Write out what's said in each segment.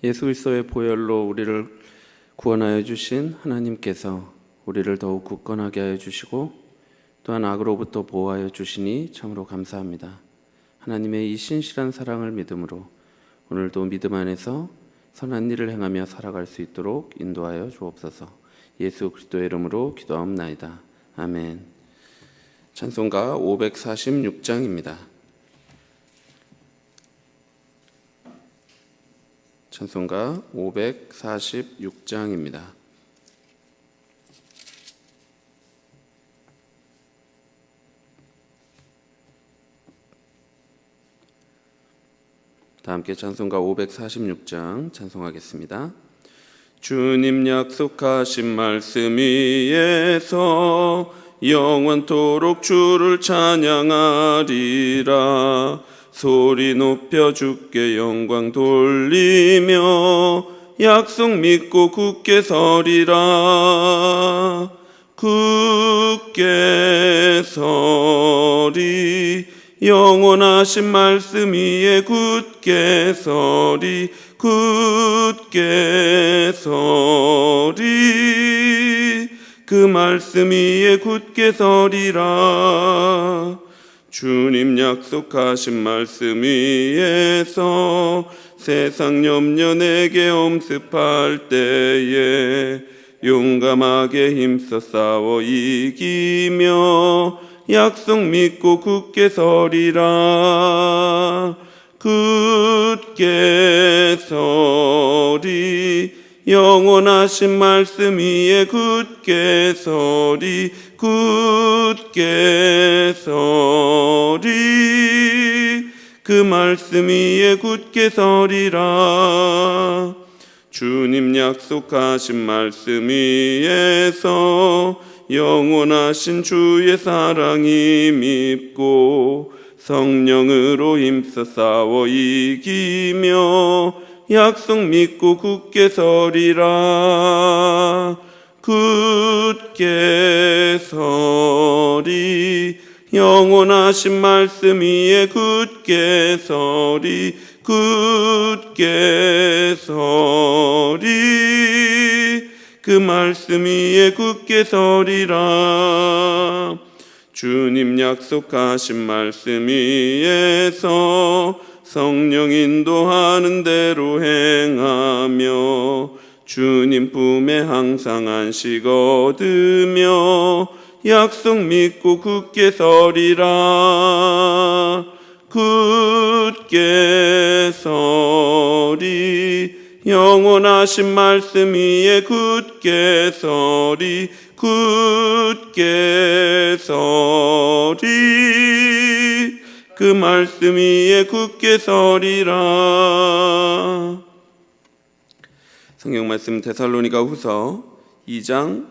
예수 그리스도의 보혈로 우리를 구원하여 주신 하나님께서 우리를 더욱 굳건하게 하여 주시고 또한 악으로부터 보호하여 주시니 참으로 감사합니다. 하나님의 이 신실한 사랑을 믿음으로 오늘도 믿음 안에서 선한 일을 행하며 살아갈 수 있도록 인도하여 주옵소서. 예수 그리스도의 이름으로 기도하옵나이다. 아멘. 찬송가 546장입니다. 찬송가 546장입니다. 다 함께 찬송가 546장 찬송하겠습니다. 주님 약속하신 말씀 위에서 영원토록 주를 찬양하리라. 소리 높여 주께 영광 돌리며 약속 믿고 굳게 서리라. 굳게 서리 영원하신 말씀 위에 굳게 서리 굳게 서리 그 말씀 위에 굳게 서리라. 주님 약속하신 말씀 위에서 세상 염려 내게 엄습할 때에 용감하게 힘써 싸워 이기며 약속 믿고 굳게 서리라. 굳게 서리 영원하신 말씀 위에 굳게 서리 굳게 서리 그 말씀 위에 굳게 서리라. 주님 약속하신 말씀 위에서 영원하신 주의 사랑이 밉고 성령으로 힘써 싸워 이기며 약속 믿고 굳게 서리라. 굳게 서리 영원하신 말씀 위에 굳게 서리 굳게 서리 그 말씀 위에 굳게 서리라. 주님 약속하신 말씀 위에서 성령 인도하는 대로 행하며 주님 품에 항상 안식 얻으며 약속 믿고 굳게 서리라. 굳게 서리 영원하신 말씀 위에 굳게 서리 굳게 서리 그 말씀 위에 굳게 서리라. 성경 말씀 데살로니가 후서 2장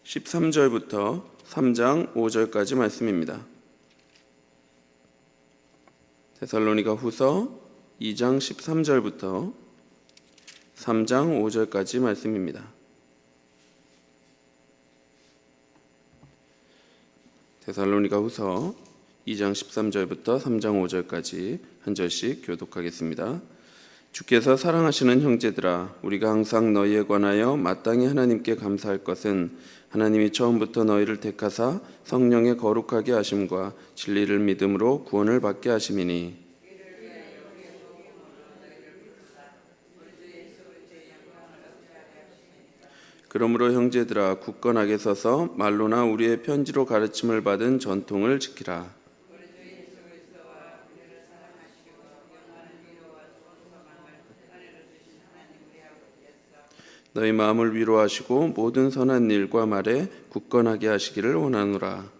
13절부터 3장 5절까지 말씀입니다. 데살로니가 후서 2장 13절부터 3장 5절까지 말씀입니다. 데살로니가 후서 2장 13절부터 3장 5절까지 한 절씩 교독하겠습니다. 주께서 사랑하시는 형제들아, 우리가 항상 너희에 관하여 마땅히 하나님께 감사할 것은 하나님이 처음부터 너희를 택하사 성령의 거룩하게 하심과 진리를 믿음으로 구원을 받게 하심이니, 그러므로 형제들아, 굳건하게 서서 말로나 우리의 편지로 가르침을 받은 전통을 지키라. 너희 마음을 위로하시고 모든 선한 일과 말에 굳건하게 하시기를 원하노라.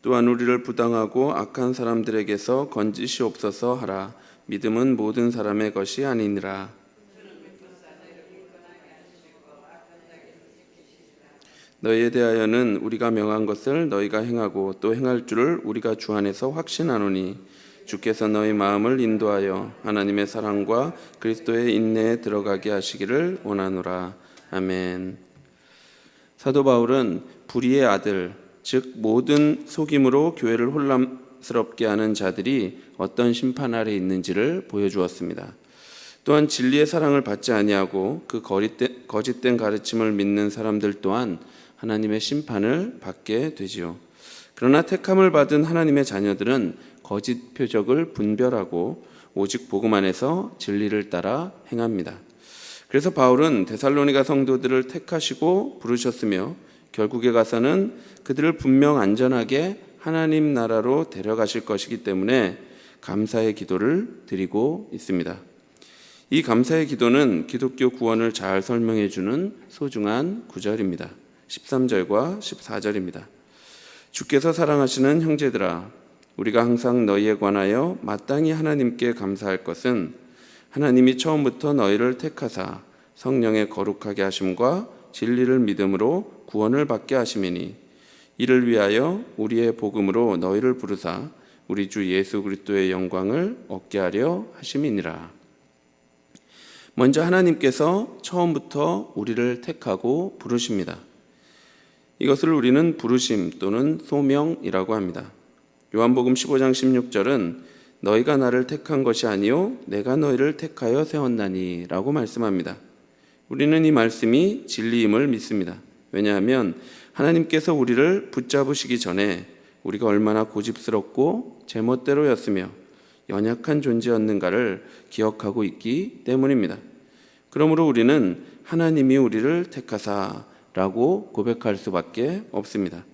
또한 우리를 부당하고 악한 사람들에게서 건지시옵소서 하라. 믿음은 모든 사람의 것이 아니니라. 너희에 대하여는 우리가 명한 것을 너희가 행하고 또 행할 줄을 우리가 주 안에서 확신하노니, 주께서 너희 마음을 인도하여 하나님의 사랑과 그리스도의 인내에 들어가게 하시기를 원하노라. 아멘. 사도 바울은 불의의 아들, 즉 모든 속임으로 교회를 혼란스럽게 하는 자들이 어떤 심판 아래 있는지를 보여주었습니다. 또한 진리의 사랑을 받지 아니하고 그 거짓된 가르침을 믿는 사람들 또한 하나님의 심판을 받게 되지요. 그러나 택함을 받은 하나님의 자녀들은 거짓 표적을 분별하고 오직 복음 안에서 진리를 따라 행합니다. 그래서 바울은 데살로니가 성도들을 택하시고 부르셨으며 결국에 가서는 그들을 분명 안전하게 하나님 나라로 데려가실 것이기 때문에 감사의 기도를 드리고 있습니다. 이 감사의 기도는 기독교 구원을 잘 설명해 주는 소중한 구절입니다. 13절과 14절입니다. 주께서 사랑하시는 형제들아, 우리가 항상 너희에 관하여 마땅히 하나님께 감사할 것은 하나님이 처음부터 너희를 택하사 성령의 거룩하게 하심과 진리를 믿음으로 구원을 받게 하심이니, 이를 위하여 우리의 복음으로 너희를 부르사 우리 주 예수 그리스도의 영광을 얻게 하려 하심이니라. 먼저 하나님께서 처음부터 우리를 택하고 부르십니다. 이것을 우리는 부르심 또는 소명이라고 합니다. 요한복음 15장 16절은 너희가 나를 택한 것이 아니요 내가 너희를 택하여 세웠나니 라고 말씀합니다. 우리는 이 말씀이 진리임을 믿습니다. 왜냐하면 하나님께서 우리를 붙잡으시기 전에 우리가 얼마나 고집스럽고 제멋대로였으며 연약한 존재였는가를 기억하고 있기 때문입니다. 그러므로 우리는 하나님이 우리를 택하사라고 고백할 수밖에 없습니다.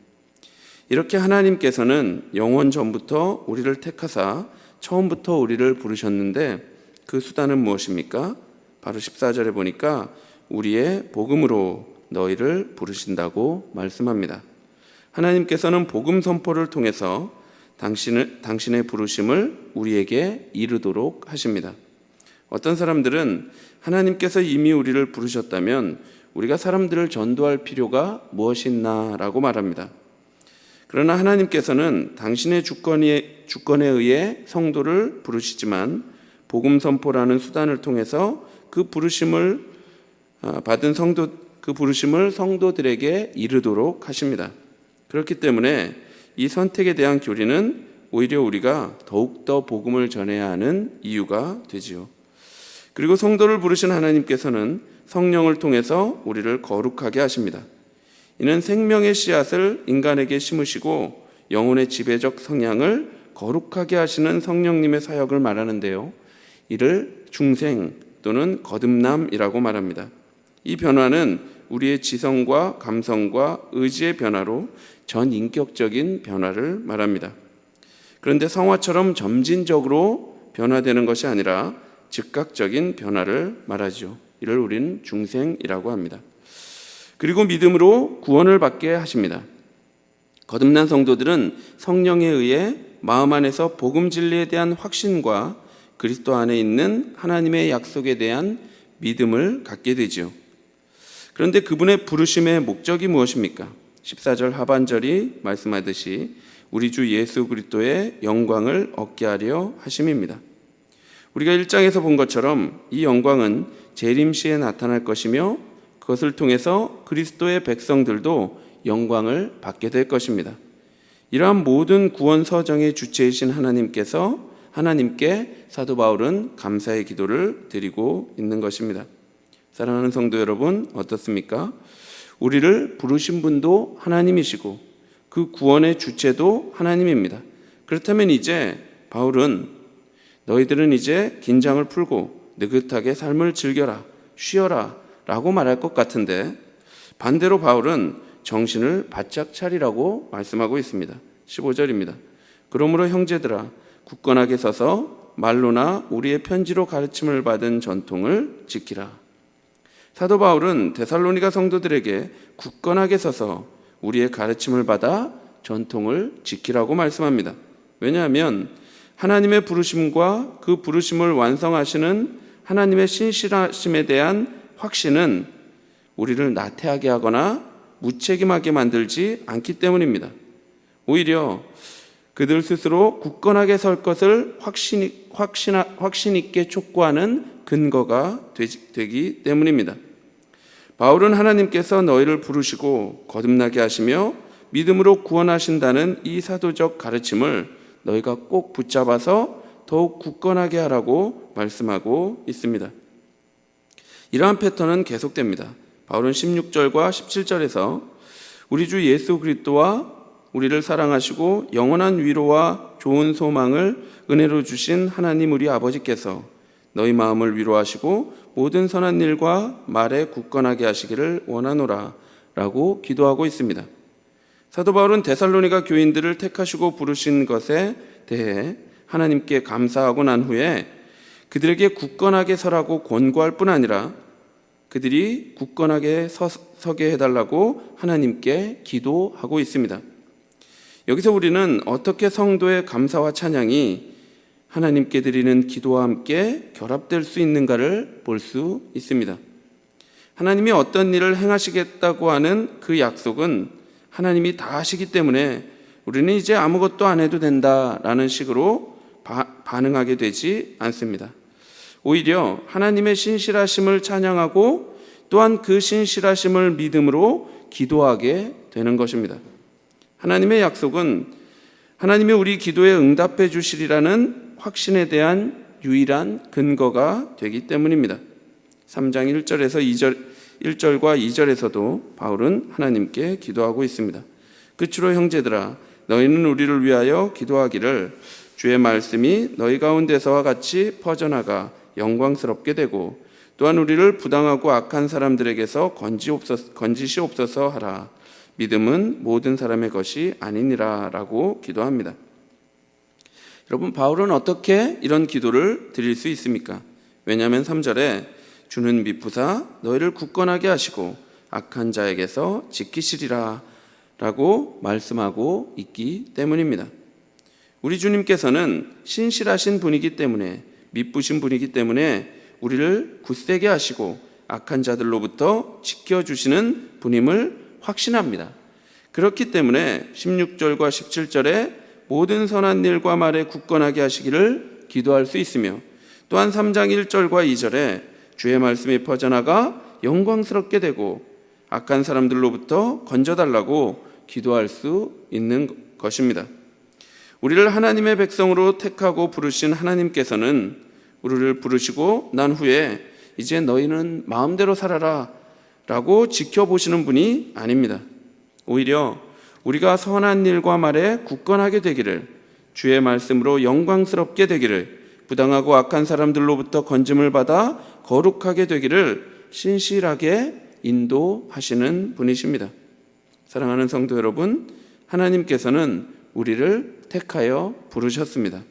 이렇게 하나님께서는 영원 전부터 우리를 택하사 처음부터 우리를 부르셨는데 그 수단은 무엇입니까? 바로 14절에 보니까 우리의 복음으로 너희를 부르신다고 말씀합니다. 하나님께서는 복음 선포를 통해서 당신의 부르심을 우리에게 이루도록 하십니다. 어떤 사람들은 하나님께서 이미 우리를 부르셨다면 우리가 사람들을 전도할 필요가 무엇이 있나라고 말합니다. 그러나 하나님께서는 당신의 주권에 의해 성도를 부르시지만 복음 선포라는 수단을 통해서 그 부르심을 성도들에게 이르도록 하십니다. 그렇기 때문에 이 선택에 대한 교리는 오히려 우리가 더욱더 복음을 전해야 하는 이유가 되지요. 그리고 성도를 부르신 하나님께서는 성령을 통해서 우리를 거룩하게 하십니다. 이는 생명의 씨앗을 인간에게 심으시고 영혼의 지배적 성향을 거룩하게 하시는 성령님의 사역을 말하는데요. 이를 중생 또는 거듭남이라고 말합니다. 이 변화는 우리의 지성과 감성과 의지의 변화로 전인격적인 변화를 말합니다. 그런데 성화처럼 점진적으로 변화되는 것이 아니라 즉각적인 변화를 말하죠. 이를 우리는 중생이라고 합니다. 그리고 믿음으로 구원을 받게 하십니다. 거듭난 성도들은 성령에 의해 마음 안에서 복음 진리에 대한 확신과 그리스도 안에 있는 하나님의 약속에 대한 믿음을 갖게 되죠. 그런데 그분의 부르심의 목적이 무엇입니까? 14절 하반절이 말씀하듯이 우리 주 예수 그리스도의 영광을 얻게 하려 하심입니다. 우리가 1장에서 본 것처럼 이 영광은 재림시에 나타날 것이며 그것을 통해서 그리스도의 백성들도 영광을 받게 될 것입니다. 이러한 모든 구원 서정의 주체이신 하나님께 사도 바울은 감사의 기도를 드리고 있는 것입니다. 사랑하는 성도 여러분, 어떻습니까? 우리를 부르신 분도 하나님이시고 그 구원의 주체도 하나님입니다. 그렇다면 이제 바울은 너희들은 이제 긴장을 풀고 느긋하게 삶을 즐겨라, 쉬어라 라고 말할 것 같은데 반대로 바울은 정신을 바짝 차리라고 말씀하고 있습니다. 15절입니다. 그러므로 형제들아 굳건하게 서서 말로나 우리의 편지로 가르침을 받은 전통을 지키라. 사도 바울은 데살로니가 성도들에게 굳건하게 서서 우리의 가르침을 받아 전통을 지키라고 말씀합니다. 왜냐하면 하나님의 부르심과 그 부르심을 완성하시는 하나님의 신실하심에 대한 확신은 우리를 나태하게 하거나 무책임하게 만들지 않기 때문입니다. 오히려 그들 스스로 굳건하게 설 것을 확신 있게 촉구하는 근거가 되기 때문입니다. 바울은 하나님께서 너희를 부르시고 거듭나게 하시며 믿음으로 구원하신다는 이 사도적 가르침을 너희가 꼭 붙잡아서 더욱 굳건하게 하라고 말씀하고 있습니다. 이러한 패턴은 계속됩니다. 바울은 16절과 17절에서 우리 주 예수 그리스도와 우리를 사랑하시고 영원한 위로와 좋은 소망을 은혜로 주신 하나님 우리 아버지께서 너희 마음을 위로하시고 모든 선한 일과 말에 굳건하게 하시기를 원하노라 라고 기도하고 있습니다. 사도 바울은 데살로니가 교인들을 택하시고 부르신 것에 대해 하나님께 감사하고 난 후에 그들에게 굳건하게 서라고 권고할 뿐 아니라 그들이 굳건하게 서게 해달라고 하나님께 기도하고 있습니다. 여기서 우리는 어떻게 성도의 감사와 찬양이 하나님께 드리는 기도와 함께 결합될 수 있는가를 볼 수 있습니다. 하나님이 어떤 일을 행하시겠다고 하는 그 약속은 하나님이 다 하시기 때문에 우리는 이제 아무것도 안 해도 된다라는 식으로 반응하게 되지 않습니다. 오히려 하나님의 신실하심을 찬양하고 또한 그 신실하심을 믿음으로 기도하게 되는 것입니다. 하나님의 약속은 하나님이 우리 기도에 응답해 주시리라는 확신에 대한 유일한 근거가 되기 때문입니다. 3장 1절과 2절에서도 바울은 하나님께 기도하고 있습니다. 끝으로 형제들아 너희는 우리를 위하여 기도하기를 주의 말씀이 너희 가운데서와 같이 퍼져나가 영광스럽게 되고 또한 우리를 부당하고 악한 사람들에게서 건지시옵소서 하라. 믿음은 모든 사람의 것이 아니니라 라고 기도합니다. 여러분, 바울은 어떻게 이런 기도를 드릴 수 있습니까? 왜냐하면 3절에 주는 미쁘사 너희를 굳건하게 하시고 악한 자에게서 지키시리라 라고 말씀하고 있기 때문입니다. 우리 주님께서는 신실하신 분이기 때문에, 미쁘신 분이기 때문에 우리를 굳세게 하시고 악한 자들로부터 지켜주시는 분임을 확신합니다. 그렇기 때문에 16절과 17절에 모든 선한 일과 말에 굳건하게 하시기를 기도할 수 있으며, 또한 3장 1절과 2절에 주의 말씀이 퍼져나가 영광스럽게 되고 악한 사람들로부터 건져달라고 기도할 수 있는 것입니다. 우리를 하나님의 백성으로 택하고 부르신 하나님께서는 우리를 부르시고 난 후에 이제 너희는 마음대로 살아라 라고 지켜보시는 분이 아닙니다. 오히려 우리가 선한 일과 말에 굳건하게 되기를, 주의 말씀으로 영광스럽게 되기를, 부당하고 악한 사람들로부터 건짐을 받아 거룩하게 되기를 신실하게 인도하시는 분이십니다. 사랑하는 성도 여러분, 하나님께서는 우리를 택하여 부르셨습니다.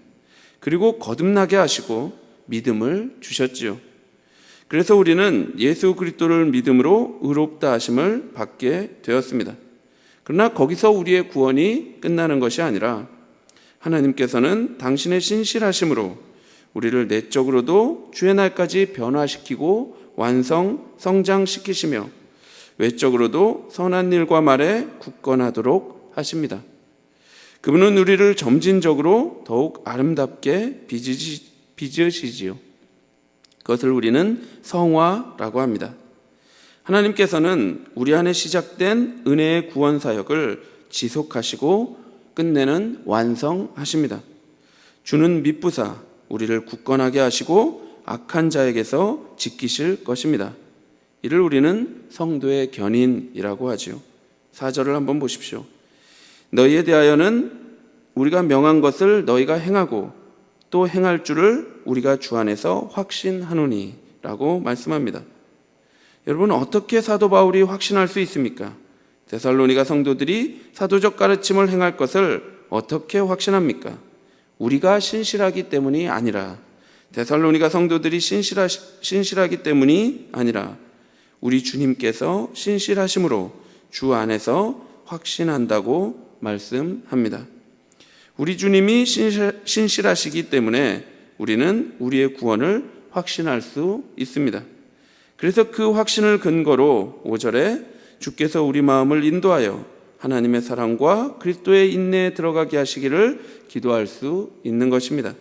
그리고 거듭나게 하시고 믿음을 주셨지요. 그래서 우리는 예수 그리스도를 믿음으로 의롭다 하심을 받게 되었습니다. 그러나 거기서 우리의 구원이 끝나는 것이 아니라 하나님께서는 당신의 신실하심으로 우리를 내적으로도 주의 날까지 변화시키고 성장시키시며 외적으로도 선한 일과 말에 굳건하도록 하십니다. 그분은 우리를 점진적으로 더욱 아름답게 빚으시지요. 그것을 우리는 성화라고 합니다. 하나님께서는 우리 안에 시작된 은혜의 구원 사역을 지속하시고 끝내는 완성하십니다. 주는 미쁘사 우리를 굳건하게 하시고 악한 자에게서 지키실 것입니다. 이를 우리는 성도의 견인이라고 하지요. 4절을 한번 보십시오. 너희에 대하여는 우리가 명한 것을 너희가 행하고 또 행할 줄을 우리가 주 안에서 확신하노니 라고 말씀합니다. 여러분, 어떻게 사도 바울이 확신할 수 있습니까? 데살로니가 성도들이 사도적 가르침을 행할 것을 어떻게 확신합니까? 우리가 신실하기 때문이 아니라, 데살로니가 성도들이 신실하기 때문이 아니라 우리 주님께서 신실하심으로 주 안에서 확신한다고 말씀합니다. 우리 주님이 신실하시기 때문에 우리는 우리의 구원을 확신할 수 있습니다. 그래서 그 확신을 근거로 5절에 주께서 우리 마음을 인도하여 하나님의 사랑과 그리스도의 인내에 들어가게 하시기를 기도할 수 있는 것입니다.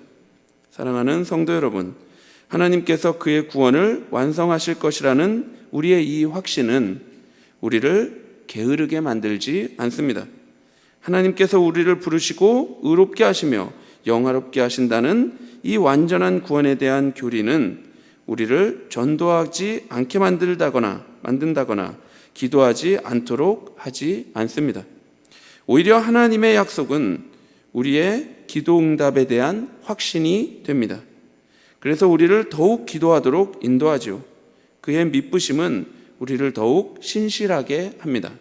사랑하는 성도 여러분, 하나님께서 그의 구원을 완성하실 것이라는 우리의 이 확신은 우리를 게으르게 만들지 않습니다. 하나님께서 우리를 부르시고 의롭게 하시며 영화롭게 하신다는 이 완전한 구원에 대한 교리는 우리를 전도하지 않게 만든다거나 기도하지 않도록 하지 않습니다. 오히려 하나님의 약속은 우리의 기도 응답에 대한 확신이 됩니다. 그래서 우리를 더욱 기도하도록 인도하지요. 그의 미쁘심은 우리를 더욱 신실하게 합니다.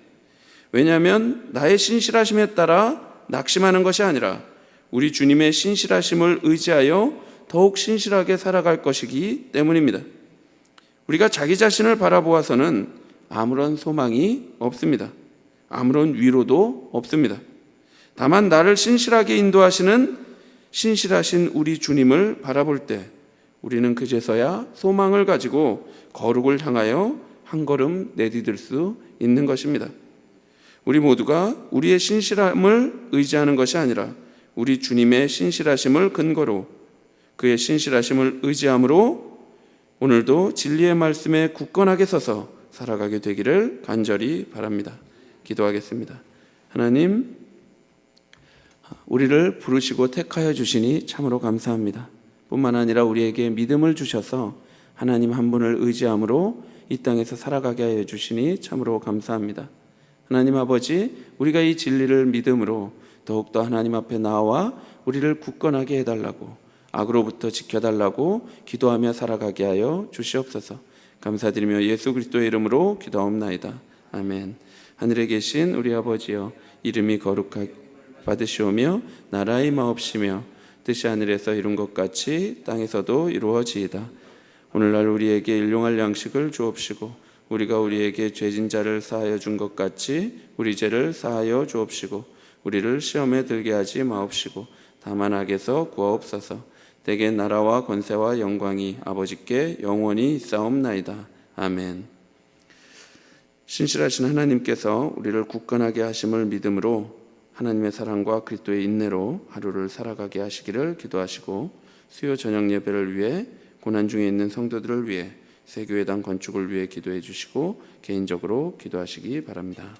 왜냐하면 나의 신실하심에 따라 낙심하는 것이 아니라 우리 주님의 신실하심을 의지하여 더욱 신실하게 살아갈 것이기 때문입니다. 우리가 자기 자신을 바라보아서는 아무런 소망이 없습니다. 아무런 위로도 없습니다. 다만 나를 신실하게 인도하시는 신실하신 우리 주님을 바라볼 때 우리는 그제서야 소망을 가지고 거룩을 향하여 한 걸음 내디딜 수 있는 것입니다. 우리 모두가 우리의 신실함을 의지하는 것이 아니라 우리 주님의 신실하심을 근거로 그의 신실하심을 의지함으로 오늘도 진리의 말씀에 굳건하게 서서 살아가게 되기를 간절히 바랍니다. 기도하겠습니다. 하나님, 우리를 부르시고 택하여 주시니 참으로 감사합니다. 뿐만 아니라 우리에게 믿음을 주셔서 하나님 한 분을 의지함으로 이 땅에서 살아가게 하여 주시니 참으로 감사합니다. 하나님 아버지, 우리가 이 진리를 믿음으로 더욱더 하나님 앞에 나와 우리를 굳건하게 해달라고, 악으로부터 지켜달라고 기도하며 살아가게 하여 주시옵소서. 감사드리며 예수 그리스도의 이름으로 기도하옵나이다. 아멘. 하늘에 계신 우리 아버지여, 이름이 거룩하게 받으시오며 나라의 마옵시며 뜻이 하늘에서 이룬 것 같이 땅에서도 이루어지이다. 오늘날 우리에게 일용할 양식을 주옵시고 우리가 우리에게 죄진 자를 사하여 준 것 같이 우리 죄를 사하여 주옵시고 우리를 시험에 들게 하지 마옵시고 다만 악에서 구하옵소서. 대개 나라와 권세와 영광이 아버지께 영원히 있사옵나이다. 아멘. 신실하신 하나님께서 우리를 굳건하게 하심을 믿음으로 하나님의 사랑과 그리스도의 인내로 하루를 살아가게 하시기를 기도하시고, 수요 저녁 예배를 위해 고난 중에 있는 성도들을 위해 새교회당 건축을 위해 기도해 주시고 개인적으로 기도하시기 바랍니다.